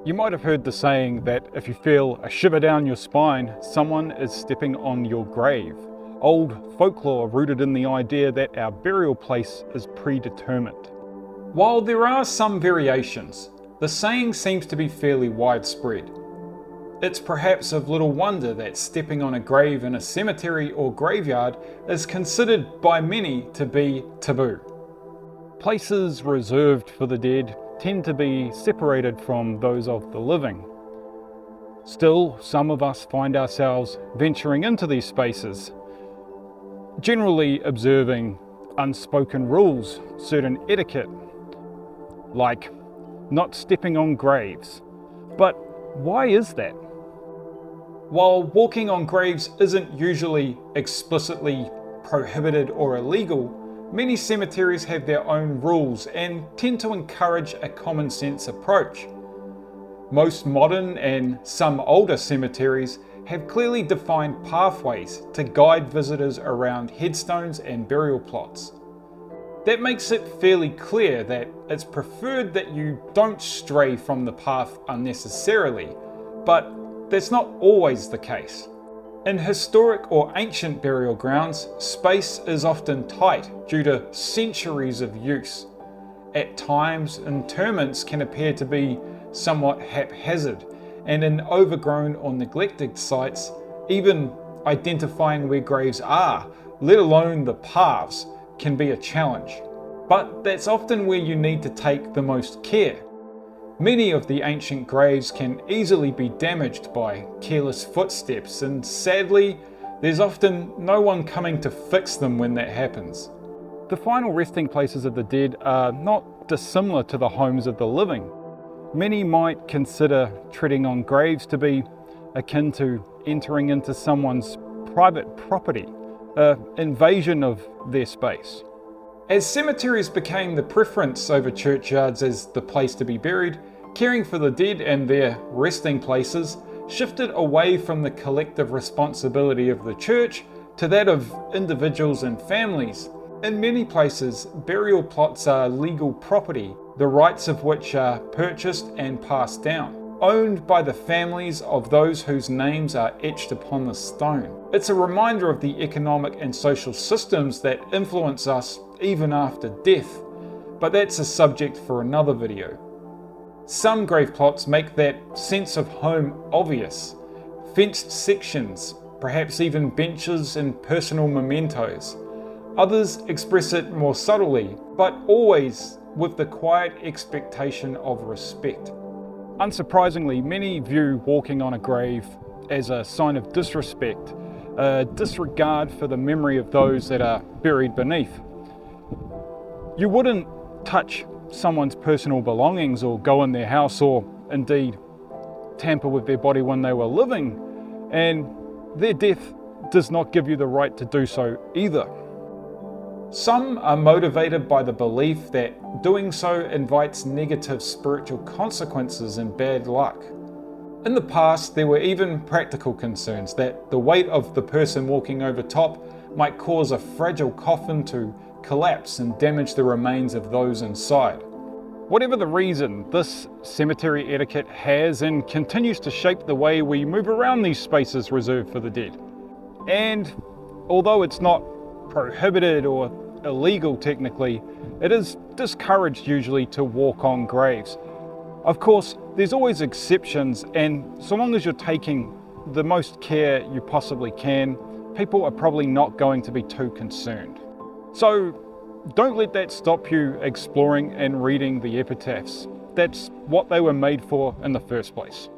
You might have heard the saying that if you feel a shiver down your spine, someone is stepping on your grave. Old folklore rooted in the idea that our burial place is predetermined. While there are some variations, the saying seems to be fairly widespread. It's perhaps of little wonder that stepping on a grave in a cemetery or graveyard is considered by many to be taboo. Places reserved for the dead tend to be separated from those of the living. Still, some of us find ourselves venturing into these spaces, generally observing unspoken rules, certain etiquette, like not stepping on graves. But why is that? While walking on graves isn't usually explicitly prohibited or illegal, many cemeteries have their own rules and tend to encourage a common sense approach. Most modern and some older cemeteries have clearly defined pathways to guide visitors around headstones and burial plots. That makes it fairly clear that it's preferred that you don't stray from the path unnecessarily, but that's not always the case. In historic or ancient burial grounds, space is often tight due to centuries of use. At times, interments can appear to be somewhat haphazard, and in overgrown or neglected sites, even identifying where graves are, let alone the paths, can be a challenge. But that's often where you need to take the most care. Many of the ancient graves can easily be damaged by careless footsteps, and sadly, there's often no one coming to fix them when that happens. The final resting places of the dead are not dissimilar to the homes of the living. Many might consider treading on graves to be akin to entering into someone's private property, an invasion of their space. As cemeteries became the preference over churchyards as the place to be buried, caring for the dead and their resting places shifted away from the collective responsibility of the church to that of individuals and families. In many places, burial plots are legal property, the rights of which are purchased and passed down, owned by the families of those whose names are etched upon the stone. It's a reminder of the economic and social systems that influence us even after death, but that's a subject for another video. Some grave plots make that sense of home obvious. Fenced sections, perhaps even benches and personal mementos. Others express it more subtly, but always with the quiet expectation of respect. Unsurprisingly, many view walking on a grave as a sign of disrespect, a disregard for the memory of those that are buried beneath. You wouldn't touch someone's personal belongings or go in their house or indeed tamper with their body when they were living, and their death does not give you the right to do so either. Some are motivated by the belief that doing so invites negative spiritual consequences and bad luck. In the past, there were even practical concerns that the weight of the person walking over top might cause a fragile coffin to collapse and damage the remains of those inside. Whatever the reason, this cemetery etiquette has and continues to shape the way we move around these spaces reserved for the dead. And although it's not prohibited or illegal technically, it is discouraged usually to walk on graves. Of course, there's always exceptions, and so long as you're taking the most care you possibly can, people are probably not going to be too concerned. So don't let that stop you exploring and reading the epitaphs. That's what they were made for in the first place.